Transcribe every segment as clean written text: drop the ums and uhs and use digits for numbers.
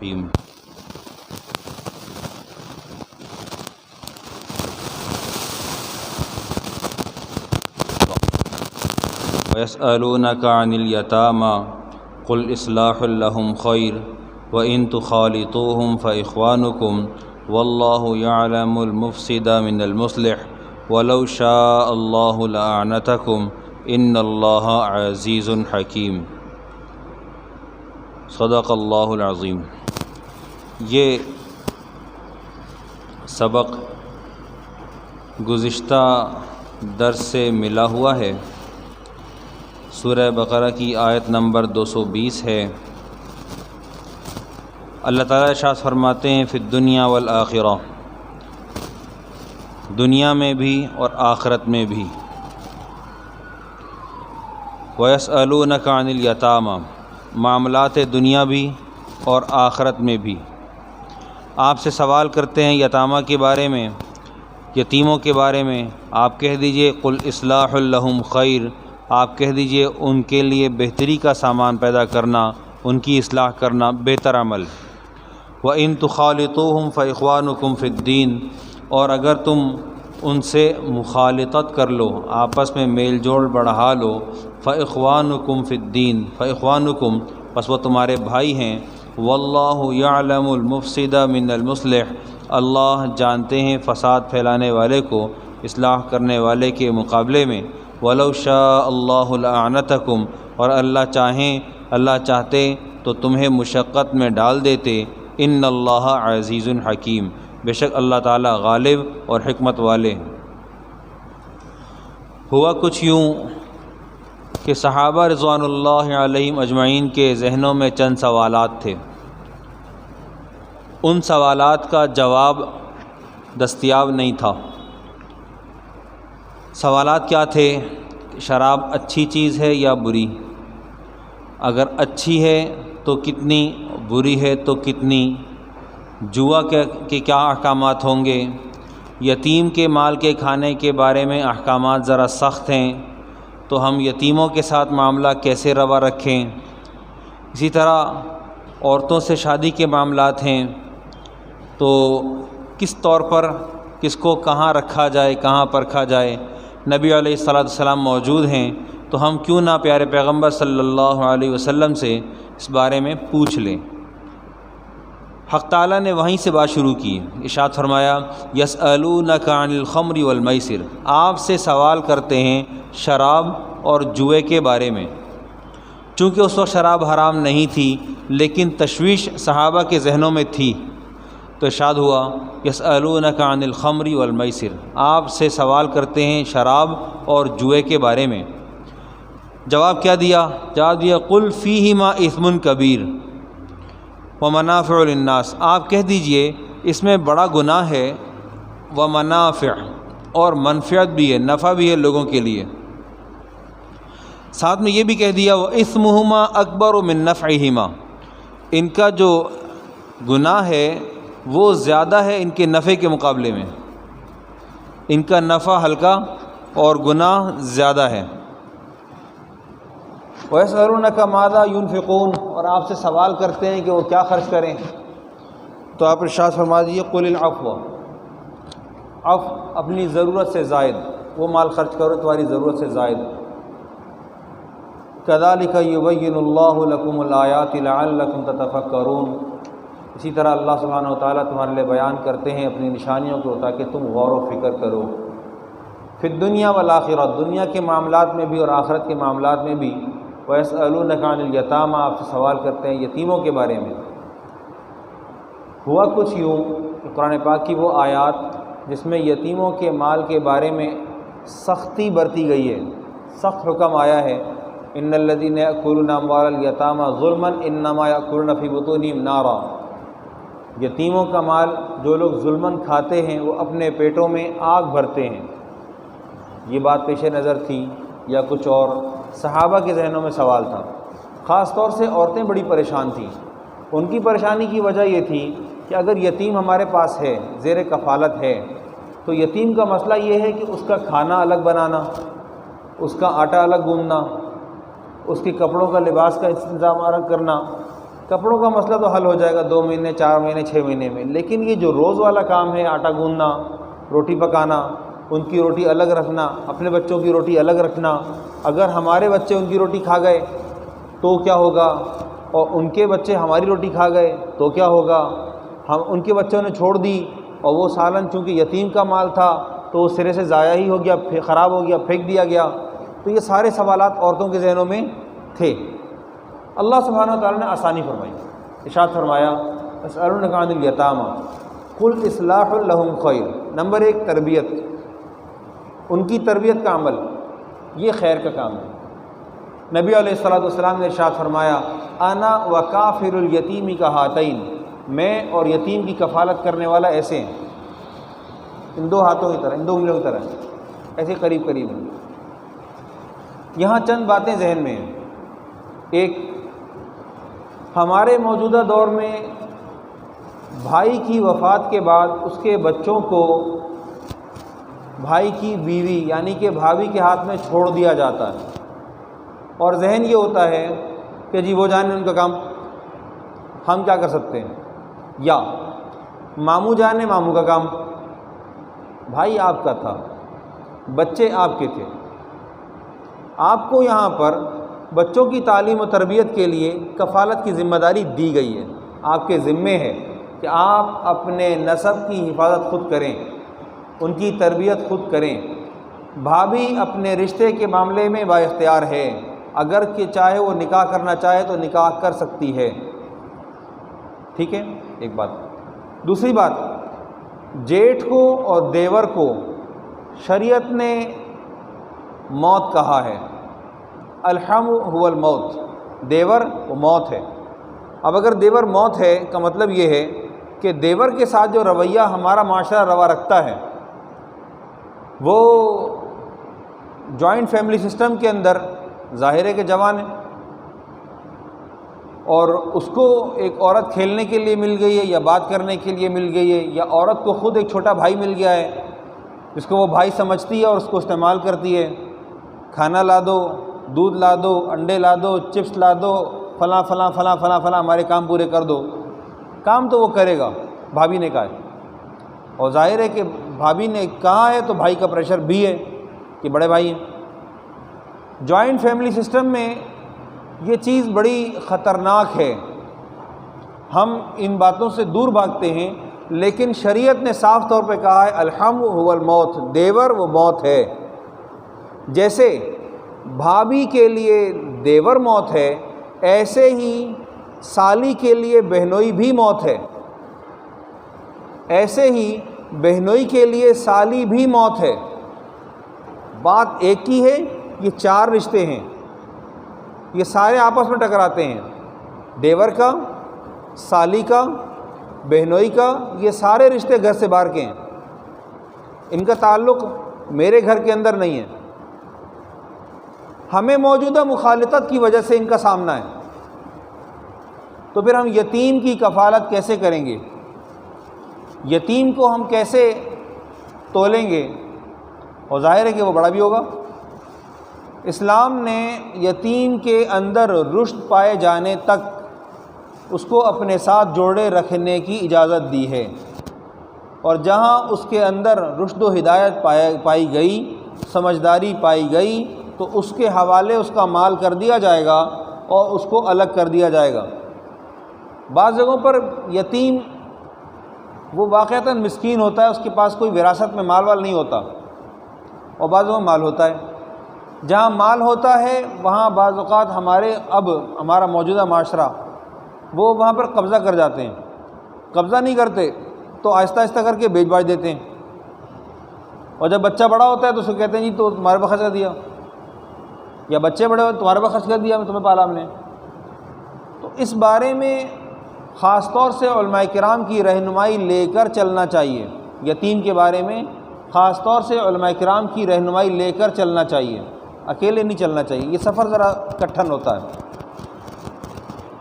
الرحیم۔ وَيَسْأَلُونَكَ عَنِ الْيَتَامَى قُلْ إِصْلَاحٌ لَهُمْ خَيْرٌ وَإِن تُخَالِطُوهُمْ فَإِخْوَانُكُمْ وَاللَّهُ يَعْلَمُ الْمُفْسِدَ مِنَ الْمُصْلِحِ وَلَوْ شَاءَ اللَّهُ لَأَعْنَتَكُمْ إِنَّ اللَّهَ عَزِيزٌ حَكِيمٌ۔ صدق اللہ العظیم۔ یہ سبق گزشتہ درس سے ملا ہوا ہے، سورہ بقرہ کی آیت نمبر 220 ہے۔ اللہ تعالیٰ ارشاد فرماتے ہیں فی الدنیا والآخرہ، دنیا میں بھی اور آخرت میں بھی۔ وَيَسْأَلُونَكَ عَنِ الْيَتَامَى، معاملات دنیا بھی اور آخرت میں بھی آپ سے سوال کرتے ہیں یتامہ کے بارے میں، یتیموں کے بارے میں۔ آپ کہہ دیجئے قُلْ إِصْلَاحٌ لَهُمْ خَيْرٌ، آپ کہہ دیجئے ان کے لیے بہتری کا سامان پیدا کرنا، ان کی اصلاح کرنا بہتر عمل۔ وَإِن تُخَالِطُوهُمْ فَإِخْوَانُكُمْ فِي الدِّينِ، اور اگر تم ان سے مخالطت کر لو، آپس میں میل جول بڑھا لو، فَإِخْوَانُكُمْ فِي الدِّينِ، فَإِخْوَانُكُمْ، پس وہ تمہارے بھائی ہیں۔ وَاللَّهُ يَعْلَمُ الْمُفْسِدَ مِنَ الْمُصْلِحِ، اللہ جانتے ہیں فساد پھیلانے والے کو اصلاح کرنے والے کے مقابلے میں۔ وَلَوْ شَاءَ اللَّهُ لَأَعْنَتَكُمْ، اور اللہ چاہتے تو تمہیں مشقت میں ڈال دیتے۔ ان اللہ عزیز حکیم، بے شک اللہ تعالیٰ غالب اور حکمت والے۔ ہوا کچھ یوں کہ صحابہ رضوان اللہ علیہم اجمعین کے ذہنوں میں چند سوالات تھے، ان سوالات کا جواب دستیاب نہیں تھا۔ سوالات کیا تھے؟ شراب اچھی چیز ہے یا بری؟ اگر اچھی ہے تو کتنی، بری ہے تو کتنی؟ جوا کے کیا احکامات ہوں گے؟ یتیم کے مال کے کھانے کے بارے میں احکامات ذرا سخت ہیں، تو ہم یتیموں کے ساتھ معاملہ کیسے روا رکھیں؟ اسی طرح عورتوں سے شادی کے معاملات ہیں، تو کس طور پر کس کو کہاں رکھا جائے، کہاں پرکھا جائے؟ نبی علیہ السلام موجود ہیں، تو ہم کیوں نہ پیارے پیغمبر صلی اللہ علیہ وسلم سے اس بارے میں پوچھ لیں۔ حق تعالیٰ نے وہیں سے بات شروع کی، ارشاد فرمایا یسألونک عن الخمر والمیسر، آپ سے سوال کرتے ہیں شراب اور جوئے کے بارے میں۔ چونکہ اس وقت شراب حرام نہیں تھی، لیکن تشویش صحابہ کے ذہنوں میں تھی، تو ارشاد ہوا یسألونک عن الخمر والمیسر، آپ سے سوال کرتے ہیں شراب اور جوئے کے بارے میں۔ جواب کیا دیا؟ جواب دیا قل فیہما اثم کبیر ومنافع للناس، آپ کہہ دیجئے اس میں بڑا گناہ ہے، ومنافع، اور منفعت بھی ہے، نفع بھی ہے لوگوں کے لیے۔ ساتھ میں یہ بھی کہہ دیا واسمہما اکبر من نفعہما، ان کا جو گناہ ہے وہ زیادہ ہے ان کے نفع کے مقابلے میں، ان کا نفع ہلکا اور گناہ زیادہ ہے۔ وَيَسْأَلُونَكَ مَاذَا يُنْفِقُونَ، اور آپ سے سوال کرتے ہیں کہ وہ کیا خرچ کریں، تو آپ ارشاد فرما دیجیے قُلِ الْعَفْوَ، عفو، اپنی ضرورت سے زائد، وہ مال خرچ کرو تمہاری ضرورت سے زائد۔ كَذَلِكَ يُبَيِّنُ اللَّهُ لَكُمُ الْآيَاتِ لَعَلَّكُمْ تَتَفَكَّرُونَ، اسی طرح اللہ سبحانہ وتعالیٰ تمہارے لیے بیان کرتے ہیں اپنی نشانیوں کو تاکہ تم غور و فکر کرو۔ فی الدنیا والآخرہ، دنیا کے معاملات میں بھی اور آخرت کے معاملات میں بھی۔ وَيَسْأَلُونَكَ عَنِ الْيَتَامَى، آپ سے سوال کرتے ہیں یتیموں کے بارے میں۔ ہوا کچھ یوں کہ قرآن پاک کی وہ آیات جس میں یتیموں کے مال کے بارے میں سختی برتی گئی ہے، سخت حکم آیا ہے ان الذین یأکلون اموال الیتامی ظلما انما یأکلون فی بطونہم نارا، یتیموں کا مال جو لوگ ظلماً کھاتے ہیں وہ اپنے پیٹوں میں آگ بھرتے ہیں۔ یہ بات پیش نظر تھی یا کچھ اور؟ صحابہ کے ذہنوں میں سوال تھا، خاص طور سے عورتیں بڑی پریشان تھیں۔ ان کی پریشانی کی وجہ یہ تھی کہ اگر یتیم ہمارے پاس ہے، زیر کفالت ہے، تو یتیم کا مسئلہ یہ ہے کہ اس کا کھانا الگ بنانا، اس کا آٹا الگ گوندنا، اس کے کپڑوں کا لباس کا انتظام الگ کرنا، کپڑوں کا مسئلہ تو حل ہو جائے گا 2 مہینے 4 مہینے 6 مہینے میں، لیکن یہ جو روز والا کام ہے، آٹا گوندنا، روٹی پکانا، ان کی روٹی الگ رکھنا، اپنے بچوں کی روٹی الگ رکھنا، اگر ہمارے بچے ان کی روٹی کھا گئے تو کیا ہوگا، اور ان کے بچے ہماری روٹی کھا گئے تو کیا ہوگا، ہم ان کے بچوں نے چھوڑ دی اور وہ سالن چونکہ یتیم کا مال تھا تو وہ سرے سے ضائع ہی ہو گیا، خراب ہو گیا، پھینک دیا گیا۔ تو یہ سارے سوالات عورتوں کے ذہنوں میں تھے۔ اللہ سبحانہ وتعالیٰ نے آسانی فرمائی، ارشاد فرمایا یسألونک عن الیتامی قل اصلاح لہم خیر۔ نمبر 1 تربیت، ان کی تربیت کا عمل، یہ خیر کا کام ہے۔ نبی علیہ الصلوۃ والسلام نے ارشاد فرمایا انا وکافر الیتیم کہاتین، میں اور یتیم کی کفالت کرنے والا ایسے ہیں، ان 2 ہاتھوں کی طرح، ان 2 انگلیوں کی طرح، ایسے قریب قریب ہیں۔ یہاں چند باتیں ذہن میں ہیں۔ ایک، ہمارے موجودہ دور میں بھائی کی وفات کے بعد اس کے بچوں کو بھائی کی بیوی یعنی کہ بھابھی کے ہاتھ میں چھوڑ دیا جاتا ہے، اور ذہن یہ ہوتا ہے کہ جی وہ جانے ان کا کام، ہم کیا کر سکتے ہیں، یا ماموں جانے ماموں کا کام، بھائی آپ کا تھا، بچے آپ کے تھے، آپ کو یہاں پر بچوں کی تعلیم و تربیت کے لیے کفالت کی ذمہ داری دی گئی ہے۔ آپ کے ذمے ہے کہ آپ اپنے نسب کی حفاظت خود کریں، ان کی تربیت خود کریں۔ بھابھی اپنے رشتے کے معاملے میں با اختیار ہے، اگر کہ چاہے وہ نکاح کرنا چاہے تو نکاح کر سکتی ہے، ٹھیک ہے، ایک بات۔ دوسری بات، جیٹھ کو اور دیور کو شریعت نے موت کہا ہے، الحم هو الموت، دیور وہ موت ہے۔ اب اگر دیور موت ہے کا مطلب یہ ہے کہ دیور کے ساتھ جو رویہ ہمارا معاشرہ روا رکھتا ہے وہ جوائنٹ فیملی سسٹم کے اندر ظاہر ہے کہ جوان ہے، اور اس کو ایک عورت کھیلنے کے لیے مل گئی ہے یا بات کرنے کے لیے مل گئی ہے، یا عورت کو خود ایک چھوٹا بھائی مل گیا ہے جس کو وہ بھائی سمجھتی ہے اور اس کو استعمال کرتی ہے، کھانا لا دو، دودھ لا دو، انڈے لا دو، چپس لا دو، فلاں فلاں فلاں فلاں فلاں ہمارے کام پورے کر دو۔ کام تو وہ کرے گا، بھابھی نے کہا ہے، اور ظاہر ہے کہ بھابھی نے کہا ہے تو بھائی کا پریشر بھی ہے کہ بڑے بھائی ہیں۔ جوائنٹ فیملی سسٹم میں یہ چیز بڑی خطرناک ہے، ہم ان باتوں سے دور بھاگتے ہیں، لیکن شریعت نے صاف طور پہ کہا ہے الحم هو الموت، دیور وہ موت ہے۔ جیسے بھابھی کے لیے دیور موت ہے، ایسے ہی سالی کے لیے بہنوئی بھی موت ہے، ایسے ہی بہنوئی کے لیے سالی بھی موت ہے۔ بات ایک ہی ہے، یہ 4 رشتے ہیں، یہ سارے آپس میں ٹکراتے ہیں، دیور کا، سالی کا، بہنوئی کا، یہ سارے رشتے گھر سے باہر کے ہیں، ان کا تعلق میرے گھر کے اندر نہیں ہے، ہمیں موجودہ مخالطت کی وجہ سے ان کا سامنا ہے۔ تو پھر ہم یتیم کی کفالت کیسے کریں گے، یتیم کو ہم کیسے تولیں گے، اور ظاہر ہے کہ وہ بڑا بھی ہوگا۔ اسلام نے یتیم کے اندر رشد پائے جانے تک اس کو اپنے ساتھ جوڑے رکھنے کی اجازت دی ہے، اور جہاں اس کے اندر رشد و ہدایت پائی گئی، سمجھداری پائی گئی، تو اس کے حوالے اس کا مال کر دیا جائے گا اور اس کو الگ کر دیا جائے گا۔ بعض جگہوں پر یتیم وہ واقعتاً مسکین ہوتا ہے، اس کے پاس کوئی وراثت میں مال وال نہیں ہوتا، اور بعض جگہوں مال ہوتا ہے۔ جہاں مال ہوتا ہے وہاں بعض اوقات ہمارا موجودہ معاشرہ وہ وہاں پر قبضہ کر جاتے ہیں، قبضہ نہیں کرتے تو آہستہ آہستہ کر کے بیچ باچ دیتے ہیں، اور جب بچہ بڑا ہوتا ہے تو اس کو کہتے ہیں جی تو تمہارے پاس خرچ کر دیا، یا بچے بڑے ہوئے تمہارے پاس خرچ کر دیا، تمہیں پالا ہم نے۔ تو اس بارے میں خاص طور سے علماء کرام کی رہنمائی لے کر چلنا چاہیے، یتیم کے بارے میں خاص طور سے علماء کرام کی رہنمائی لے کر چلنا چاہیے، اکیلے نہیں چلنا چاہیے، یہ سفر ذرا کٹھن ہوتا ہے۔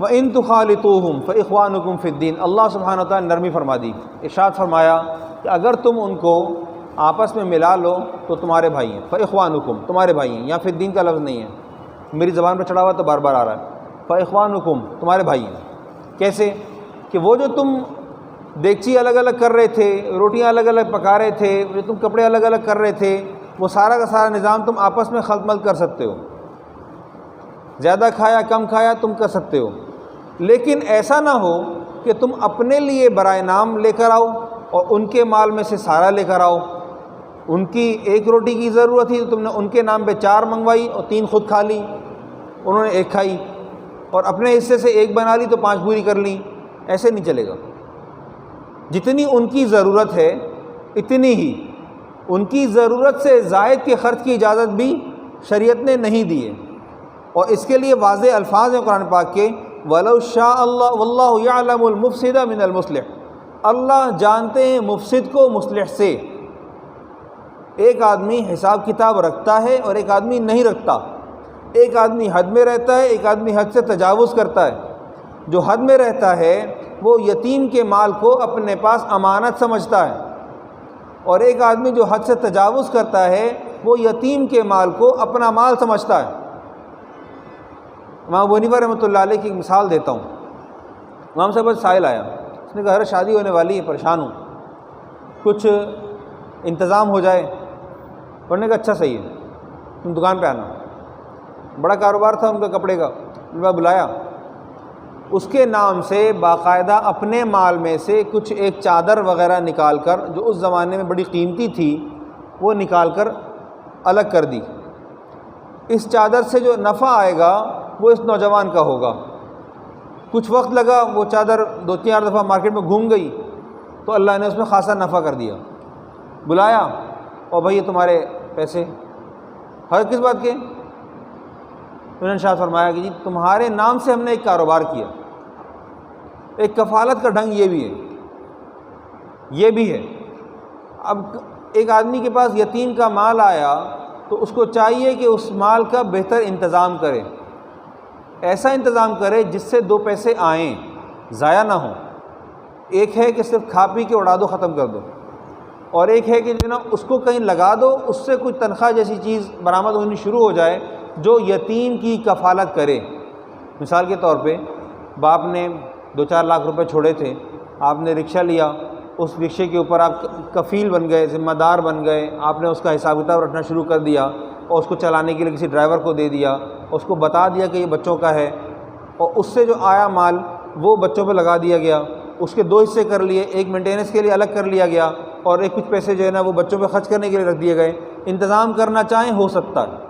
وَإِن تُخَالِطُوهُمْ فَإِخْوَانُكُمْ فِي الدِّينِ، اللہ سبحانہ وتعالیٰ نے نرمی فرما دی، ارشاد فرمایا کہ اگر تم ان کو آپس میں ملا لو تو تمہارے بھائی ہیں، فَإِخْوَانُكُمْ تمہارے بھائی ہیں، یہاں فی الدین کا لفظ نہیں ہے، میری زبان پہ چڑھا ہوا تو بار بار آ رہا ہے، فَإِخْوَانُكُمْ تمہارے بھائی ہیں، کیسے کہ وہ جو تم دیگچی الگ الگ کر رہے تھے، روٹیاں الگ الگ پکا رہے تھے، جو تم کپڑے الگ الگ کر رہے تھے، وہ سارا کا سارا نظام تم آپس میں خلط ملط کر سکتے ہو، زیادہ کھایا کم کھایا تم کر سکتے ہو، لیکن ایسا نہ ہو کہ تم اپنے لیے برائے نام لے کر آؤ اور ان کے مال میں سے سارا لے کر آؤ۔ ان کی ایک روٹی کی ضرورت تھی تو تم نے ان کے نام پہ 4 منگوائی اور 3 خود کھا لی، انہوں نے 1 کھائی، اور اپنے حصے سے 1 بنا لی تو 5 پوری کر لیں۔ ایسے نہیں چلے گا۔ جتنی ان کی ضرورت ہے اتنی ہی، ان کی ضرورت سے زائد کے خرچ کی اجازت بھی شریعت نے نہیں دی ہے، اور اس کے لیے واضح الفاظ ہیں قرآن پاک کے، وَلَوْ شَاءَ اللَّهُ وَاللَّهُ يَعْلَمُ الْمُفْسِدَ مِنَ الْمُصْلِحِ، اللہ جانتے ہیں مفسد کو مصلح سے۔ ایک آدمی حساب کتاب رکھتا ہے اور ایک آدمی نہیں رکھتا، ایک آدمی حد میں رہتا ہے، ایک آدمی حد سے تجاوز کرتا ہے۔ جو حد میں رہتا ہے وہ یتیم کے مال کو اپنے پاس امانت سمجھتا ہے، اور ایک آدمی جو حد سے تجاوز کرتا ہے وہ یتیم کے مال کو اپنا مال سمجھتا ہے۔ امام ابو حنیفہ رحمۃ اللہ علیہ کی ایک مثال دیتا ہوں۔ امام صاحب سائل آیا، اس نے کہا ہر شادی ہونے والی ہے، پریشان ہوں، کچھ انتظام ہو جائے۔ انہوں نے کہا اچھا صحیح ہے، تم دکان پہ آنا۔ بڑا کاروبار تھا ان کا کپڑے کا، میں بلایا، اس کے نام سے باقاعدہ اپنے مال میں سے کچھ ایک چادر وغیرہ نکال کر، جو اس زمانے میں بڑی قیمتی تھی، وہ نکال کر الگ کر دی۔ اس چادر سے جو نفع آئے گا وہ اس نوجوان کا ہوگا۔ کچھ وقت لگا، وہ چادر 2-4 دفعہ مارکیٹ میں گھوم گئی تو اللہ نے اس میں خاصا نفع کر دیا۔ بلایا، اور بھائی یہ تمہارے پیسے، ہر کس بات کے؟ انہوں نے ارشاد فرمایا کہ جی تمہارے نام سے ہم نے ایک کاروبار کیا۔ ایک کفالت کا ڈھنگ یہ بھی ہے۔ اب ایک آدمی کے پاس یتیم کا مال آیا تو اس کو چاہیے کہ اس مال کا بہتر انتظام کرے، ایسا انتظام کرے جس سے 2 پیسے آئیں، ضائع نہ ہوں۔ ایک ہے کہ صرف کھا پی کے اڑا دو، ختم کر دو، اور ایک ہے کہ جو نا اس کو کہیں لگا دو، اس سے کچھ تنخواہ جیسی چیز برآمد ہونی شروع ہو جائے جو یتیم کی کفالت کرے۔ مثال کے طور پہ باپ نے 2-4 لاکھ روپے چھوڑے تھے، آپ نے رکشہ لیا، اس رکشے کے اوپر آپ کفیل بن گئے، ذمہ دار بن گئے، آپ نے اس کا حساب کتاب رکھنا شروع کر دیا، اور اس کو چلانے کے لیے کسی ڈرائیور کو دے دیا، اور اس کو بتا دیا کہ یہ بچوں کا ہے، اور اس سے جو آیا مال وہ بچوں پہ لگا دیا گیا۔ اس کے 2 حصے کر لیے، ایک مینٹیننس کے لیے الگ کر لیا گیا، اور ایک کچھ پیسے جو ہے نا وہ بچوں پہ خرچ کرنے کے لیے رکھ دیے گئے۔ انتظام کرنا چاہیں ہو سکتا ہے،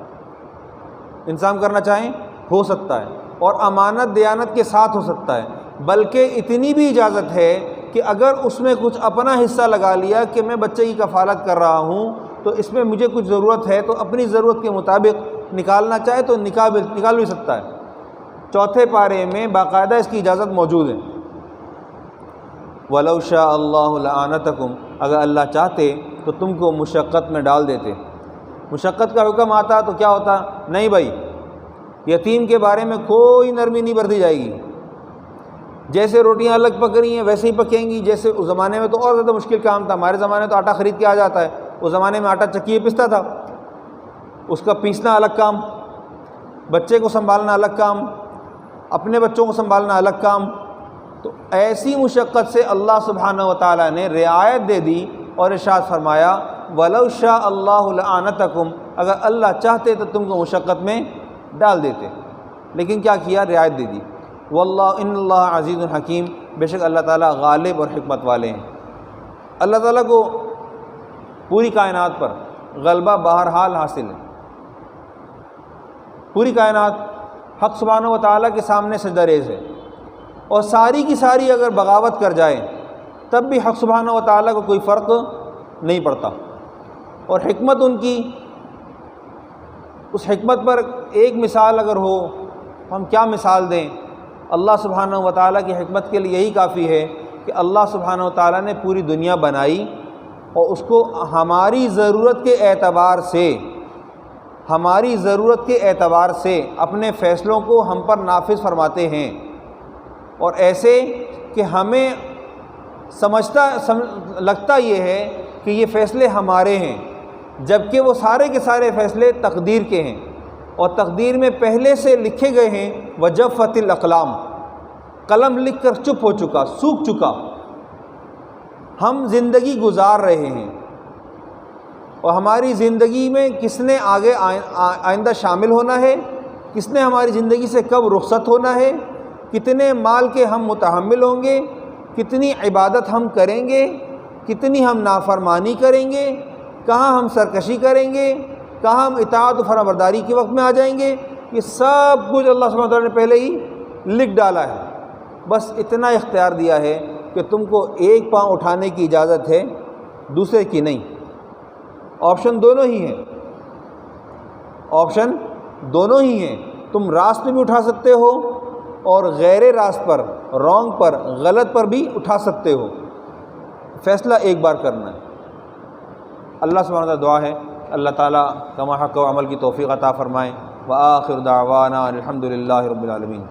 انتظام کرنا چاہیں ہو سکتا ہے، اور امانت دیانت کے ساتھ ہو سکتا ہے، بلکہ اتنی بھی اجازت ہے کہ اگر اس میں کچھ اپنا حصہ لگا لیا کہ میں بچے کی کفالت کر رہا ہوں تو اس میں مجھے کچھ ضرورت ہے، تو اپنی ضرورت کے مطابق نکالنا چاہے تو نکال بھی سکتا ہے۔ 4 پارے میں باقاعدہ اس کی اجازت موجود ہے۔ وَلَوْ شَاءَ اللَّهُ لَأَعْنَتَكُمْ، اگر اللہ چاہتے تو تم کو مشقت میں ڈال دیتے۔ مشقت کا حکم آتا تو کیا ہوتا؟ نہیں بھائی، یتیم کے بارے میں کوئی نرمی نہیں برتی جائے گی، جیسے روٹیاں الگ پک رہی ہیں ویسے ہی پکیں گی۔ جیسے اس زمانے میں تو اور زیادہ مشکل کام تھا، ہمارے زمانے میں تو آٹا خرید کے آ جاتا ہے، اس زمانے میں آٹا چکی پستا تھا، اس کا پیسنا الگ کام، بچے کو سنبھالنا الگ کام، اپنے بچوں کو سنبھالنا الگ کام۔ تو ایسی مشقت سے اللہ سبحانہ و تعالیٰ نے رعایت دے دی اور ارشاد فرمایا وَلَوْ شَاءَ اللَّهُ لَأَعْنَتَكُمْ، اگر اللہ چاہتے تو تم کو مشقت میں ڈال دیتے، لیکن کیا کیا؟ رعایت دے دی۔ واللہ ان اللہ عزیز الحکیم، بے شک اللہ تعالیٰ غالب اور حکمت والے ہیں۔ اللہ تعالیٰ کو پوری کائنات پر غلبہ بہرحال حاصل ہے۔ پوری کائنات حق سبحانہ و تعالیٰ کے سامنے سجدہ ریز ہے، اور ساری کی ساری اگر بغاوت کر جائے تب بھی حق سبحانہ و تعالیٰ کو کوئی فرق نہیں پڑتا۔ اور حکمت ان کی، اس حکمت پر ایک مثال اگر ہو، ہم کیا مثال دیں؟ اللہ سبحانہ و تعالیٰ کی حکمت کے لیے یہی کافی ہے کہ اللہ سبحانہ و تعالیٰ نے پوری دنیا بنائی، اور اس کو ہماری ضرورت کے اعتبار سے اپنے فیصلوں کو ہم پر نافذ فرماتے ہیں، اور ایسے کہ ہمیں لگتا یہ ہے کہ یہ فیصلے ہمارے ہیں، جبکہ وہ سارے کے سارے فیصلے تقدیر کے ہیں، اور تقدیر میں پہلے سے لکھے گئے ہیں۔ وجفت الاقلام، قلم لکھ کر چپ ہو چکا، سوکھ چکا۔ ہم زندگی گزار رہے ہیں اور ہماری زندگی میں کس نے آگے آئندہ شامل ہونا ہے، کس نے ہماری زندگی سے کب رخصت ہونا ہے، کتنے مال کے ہم متحمل ہوں گے، کتنی عبادت ہم کریں گے، کتنی ہم نافرمانی کریں گے، کہاں ہم سرکشی کریں گے، کہاں ہم اطاعت و فرمانبرداری کے وقت میں آ جائیں گے، یہ سب کچھ اللہ سبحانہ وتعالیٰ نے پہلے ہی لکھ ڈالا ہے۔ بس اتنا اختیار دیا ہے کہ تم کو ایک پاؤں اٹھانے کی اجازت ہے، دوسرے کی نہیں۔ آپشن دونوں ہی ہیں، آپشن دونوں ہی ہیں۔ تم راست پہ بھی اٹھا سکتے ہو اور غیر راست پر، رانگ پر، غلط پر بھی اٹھا سکتے ہو، فیصلہ ایک بار کرنا ہے۔ اللہ سبحانہ وتعالیٰ دعا ہے اللہ تعالیٰ کما حق و عمل کی توفیق عطا فرمائے۔ وآخر دعوانا الحمد للہ رب العالمین۔